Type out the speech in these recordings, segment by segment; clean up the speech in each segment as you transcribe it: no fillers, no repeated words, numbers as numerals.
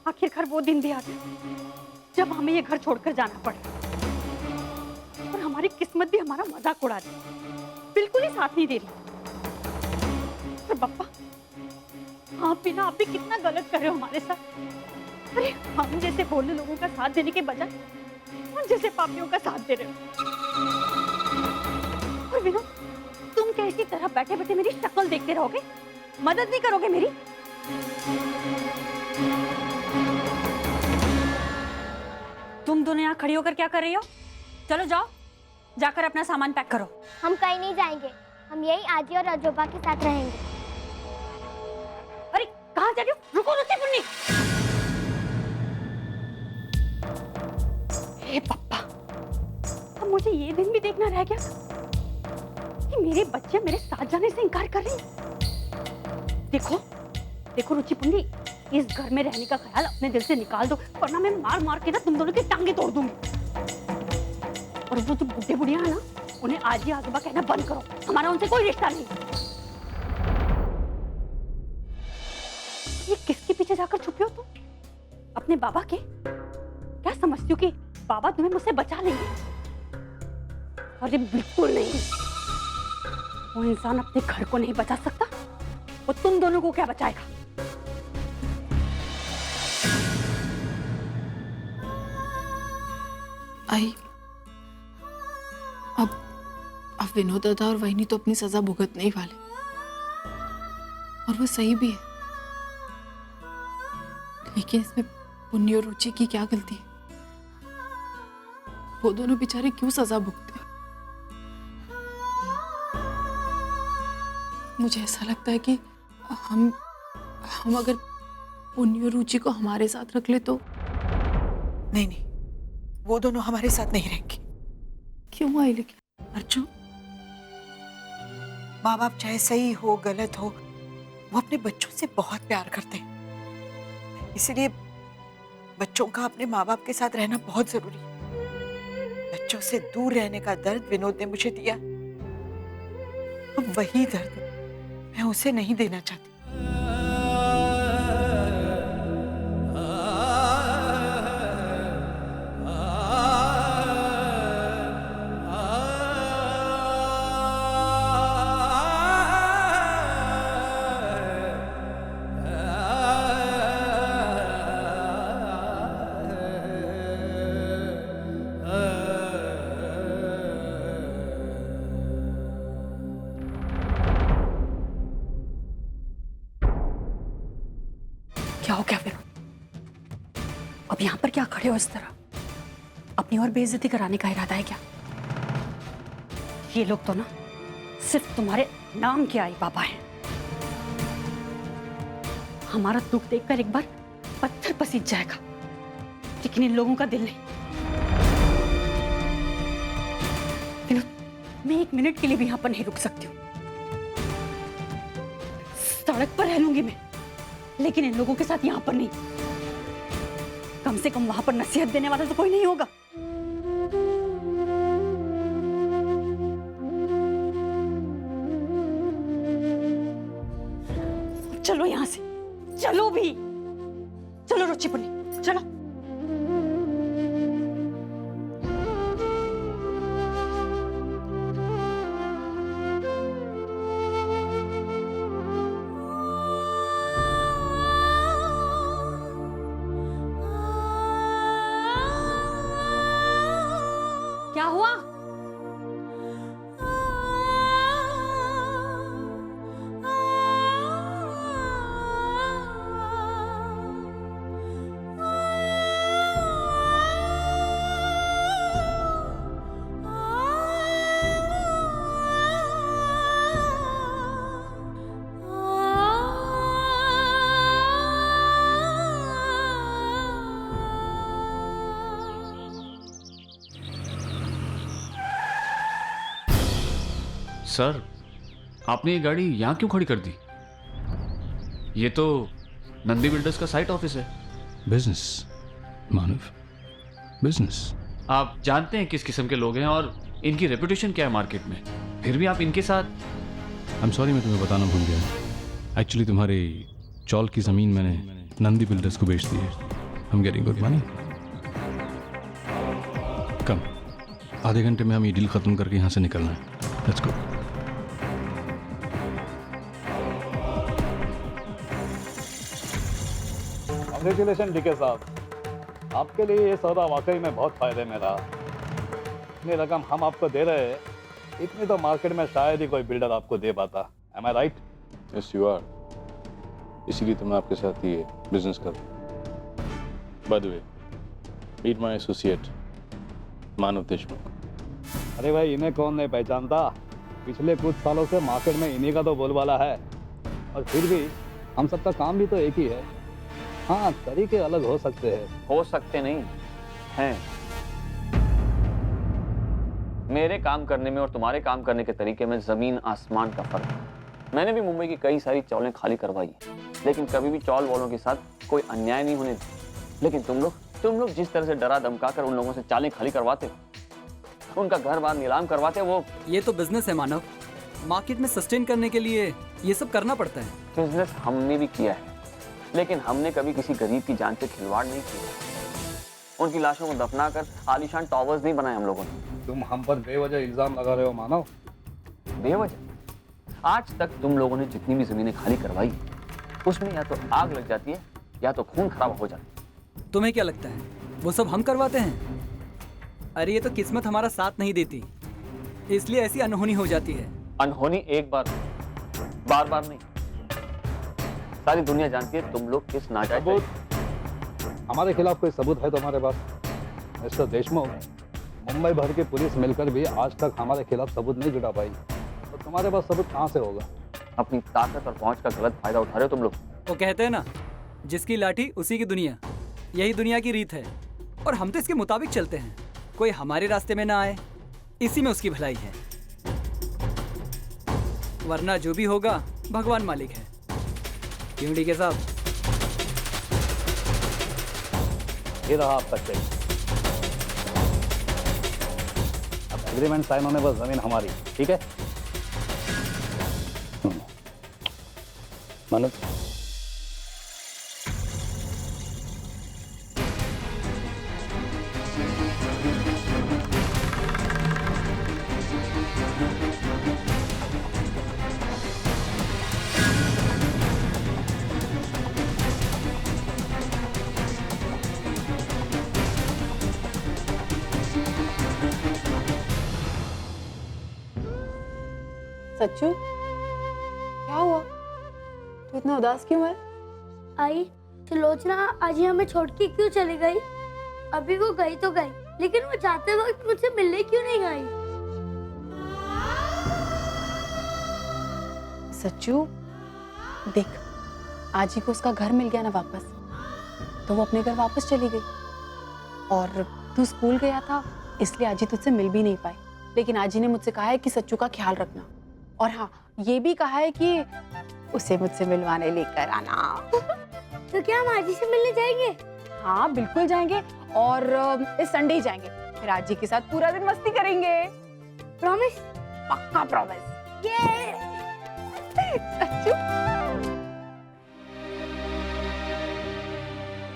आखिरकार वो दिन भी आ गया जब हमें ये घर छोड़कर जाना पड़ा। और हमारी किस्मत भी हमारा मजाक उड़ा रही, बिल्कुल ही साथ नहीं दे रही। और पप्पा, आप भी कितना गलत कर रहे हो हमारे साथ। अरे हम जैसे भोले लोगों का साथ देने के बजाय हम जैसे पापियों का साथ दे रहे हो। और विनोद, तुम क्या इसी तरह बैठे बैठे मेरी शक्ल देखते रहोगे? मदद नहीं करोगे मेरी? तुम दोनों यहाँ खड़ी होकर क्या कर रही हो? चलो जाओ, जाकर अपना सामान पैक करो। हम कहीं नहीं जाएंगे, हम यही आजी और अजोबा के साथ रहेंगे। अरे कहाँ जा रही हो? रुको रुको मुन्नी। हे पप्पा, अब मुझे ये दिन भी देखना रह गया कि मेरे बच्चे मेरे साथ जाने से इनकार कर रही हैं। देखो देखो रुचि पुन्नी, इस घर में रहने का ख्याल अपने दिल से निकाल दो, वरना मैं मार मार के ना तुम दोनों की टांगे तोड़ दूंगी। और वो जो बुढ़े बुढ़िया है ना, उन्हें आज ही आजोबा कहना बंद करो, हमारा उनसे कोई रिश्ता नहीं। ये किसके पीछे जाकर छुपे हो तुम? अपने बाबा के? क्या समझती हो कि बाबा तुम्हें मुझसे बचा लेंगे? अरे बिल्कुल नहीं। वो इंसान अपने घर को नहीं बचा सकता, वो तुम दोनों को क्या बचाएगा? आई, अब विनोद दादा और वहिनी तो अपनी सजा भुगतने ही वाले, और वो सही भी है। लेकिन इसमें पुन्नी और रुचि की क्या गलती है? वो दोनों बेचारे क्यों सजा भुगते हैं? मुझे ऐसा लगता है कि हम अगर पुन्नी और रुचि को हमारे साथ रख ले तो। नहीं नहीं, वो दोनों हमारे साथ नहीं रहेंगे। क्यों आई? लेकिन अर्जुन, माँ बाप चाहे सही हो गलत हो, वो अपने बच्चों से बहुत प्यार करते हैं। इसीलिए बच्चों का अपने माँ बाप के साथ रहना बहुत जरूरी है। बच्चों से दूर रहने का दर्द विनोद ने मुझे दिया, अब वही दर्द मैं उसे नहीं देना चाहती। क्या हो गया फिर? अब यहाँ पर क्या खड़े हो इस तरह? अपनी और बेइज्जती कराने का इरादा है क्या? ये लोग तो ना सिर्फ तुम्हारे नाम के आई बाबा हैं। हमारा दुख देखकर एक बार पत्थर पसीज जाएगा, लेकिन इन लोगों का दिल नहीं। मैं एक मिनट के लिए भी यहाँ पर नहीं रुक सकती हूँ। सड़क पर रह लूंगी मैं, लेकिन इन लोगों के साथ यहाँ पर नहीं। कम से कम वहां पर नसीहत देने वाला तो कोई नहीं होगा। चलो यहां से, चलो भी, चलो रुचि पुन्नी, चलो। क्या हुआ? सर, आपने ये गाड़ी यहाँ क्यों खड़ी कर दी? ये तो नंदी बिल्डर्स का साइट ऑफिस है। बिजनेस मानव, बिजनेस। आप जानते हैं किस किस्म के लोग हैं और इनकी रेपुटेशन क्या है मार्केट में, फिर भी आप इनके साथ। आई एम सॉरी, मैं तुम्हें बताना भूल गया। एक्चुअली तुम्हारी चौल की ज़मीन मैंने नंदी बिल्डर्स को बेच दी है। I am getting good money. कम, आधे घंटे में हम ये डील ख़त्म करके यहाँ से निकलना है। Let's go. कांग्रेचुलेशन डीके साहब, आपके लिए ये सौदा वाकई में बहुत फायदे में रहा। इतनी रकम हम आपको दे रहे हैं, इतनी तो मार्केट में शायद ही कोई बिल्डर आपको दे पाता। Am I right? Yes you are. इसीलिए तो मैं आपके साथ ये बिजनेस कर रहा हूँ। By the way, meet my associate Manav Deshmukh. अरे भाई, इन्हें कौन नहीं पहचानता। पिछले कुछ सालों से मार्केट में इन्हीं का तो बोलबाला है। और फिर भी हम सबका काम भी तो एक ही है। हाँ, तरीके अलग हो सकते हैं। हो सकते नहीं हैं। मेरे काम करने में और तुम्हारे काम करने के तरीके में जमीन आसमान का फर्क है। मैंने भी मुंबई की कई सारी चौलें खाली करवाई है, लेकिन कभी भी चौल वालों के साथ कोई अन्याय नहीं होने दी। लेकिन तुम लोग जिस तरह से डरा धमका कर उन लोगों से चालें खाली करवाते, उनका घर बार नीलाम करवाते, वो ये तो बिजनेस है मानव। मार्केट में सस्टेन करने के लिए ये सब करना पड़ता है। बिजनेस हमने भी किया है, लेकिन हमने कभी किसी गरीब की जान से खिलवाड़ नहीं किया। उनकी लाशों को दफना कर आलीशान टॉवर्स नहीं बनाए हम लोगों ने। तुम हम पर बेवजह इल्जाम लगा रहे हो मानव। बेवजह? आज तक तुम लोगों ने जितनी भी जमीनें खाली करवाई, उसमें या तो आग लग जाती है या तो खून खराब हो जाता है। तुम्हें क्या लगता है वो सब हम करवाते हैं? अरे ये तो किस्मत हमारा साथ नहीं देती, इसलिए ऐसी अनहोनी हो जाती है। अनहोनी एक बार, बार बार नहीं। सारी दुनिया जानती है तुम लोग किस नाजायज। सबूत? हमारे खिलाफ कोई सबूत है तुम्हारे पास? मिस्टर देशमुख, मुंबई भर की पुलिस मिलकर भी आज तक हमारे खिलाफ सबूत नहीं जुटा पाई, तो तुम्हारे पास सबूत कहाँ से होगा? अपनी ताकत और पहुंच का गलत फायदा उठा रहे हो तुम लोग। वो कहते हैं ना, जिसकी लाठी उसी की दुनिया। यही दुनिया की रीत है और हम तो इसके मुताबिक चलते हैं। कोई हमारे रास्ते में ना आए, इसी में उसकी भलाई है। वरना जो भी होगा भगवान मालिक है। क्यों डीके साहब? ये रहा आपका चेक। अब एग्रीमेंट साइन होने पर जमीन हमारी, ठीक है? मानव, सच्चू, क्या हुआ? तू इतना उदास क्यों है? आई सुलोचना आज ही हमें छोड़ के क्यों चली गई? अभी वो गई तो गई, लेकिन वो जाते वक्त मुझसे मिलने क्यों नहीं गई? सच्चू देख, आज ही को उसका घर मिल गया ना वापस, तो वो अपने घर वापस चली गई। और तू स्कूल गया था इसलिए आज ही तुझसे मिल भी नहीं पाई। लेकिन आज ही ने मुझसे कहा है कि सच्चू का ख्याल रखना, और हाँ, ये भी कहा है कि उसे मुझसे मिलवाने लेकर आना। तो क्या हम आज ही से मिलने जाएंगे? हाँ बिल्कुल जाएंगे, और इस संडे ही जाएंगे। फिर आज जी के साथ पूरा दिन मस्ती करेंगे। प्रॉमिस? पक्का प्रॉमिस। ये सच्चू।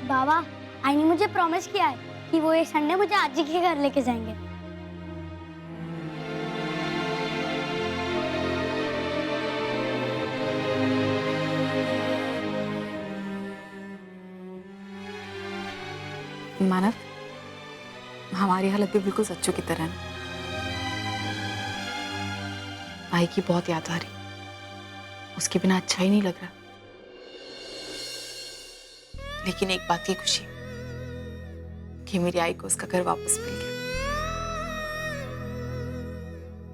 बाबा, आई ने मुझे प्रॉमिस किया है कि वो ये संडे मुझे आजी के घर लेके जाएंगे। मानव, हमारी हालत भी बिल्कुल सच्चू की तरह है। आई की बहुत याद आ रही, उसके बिना अच्छा ही नहीं लग रहा। लेकिन एक बात की खुशी कि मेरी आई को उसका घर वापस मिल गया।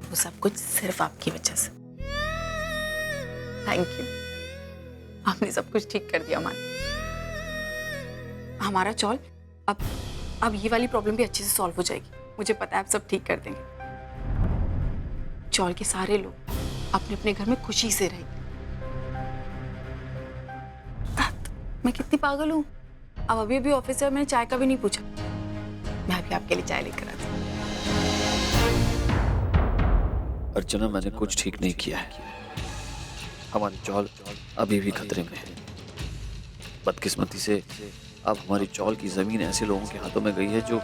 वो सब कुछ सिर्फ आपकी वजह से। थैंक यू, आपने सब कुछ ठीक कर दिया। मान, हमारा चौल अब ये वाली प्रॉब्लम भी अच्छे से सॉल्व हो जाएगी। मुझे पता है आप सब ठीक कर देंगे। चौल के सारे लोग अपने अपने घर में खुशी से रहेंगे। मैं कितनी पागल हूँ। अब अभी ऑफिस से मैंने चाय का भी नहीं पूछा। मैं अभी आपके लिए चाय लेकर आती हूँ। अर्चना, मैंने कुछ ठीक नहीं किया है। हमारी चौल अभी भी खतरे में है। बदकिस्मती से अब हमारी चौल की जमीन ऐसे लोगों के हाथों में गई है जो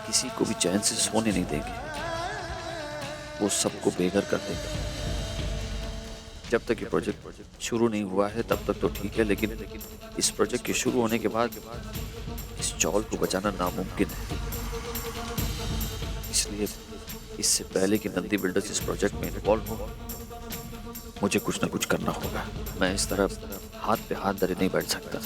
किसी को भी चैन से सोने नहीं देंगे। वो सबको बेघर कर देंगे। जब तक ये प्रोजेक्ट शुरू नहीं हुआ है तब तक तो ठीक है, लेकिन इस प्रोजेक्ट के शुरू होने के बाद इस चौल को बचाना नामुमकिन है। इसलिए इससे पहले कि नंदी बिल्डर्स इस प्रोजेक्ट में इन्वॉल्व हो, मुझे कुछ ना कुछ करना होगा। मैं इस तरह हाथ पे हाथ धरे नहीं बैठ सकता।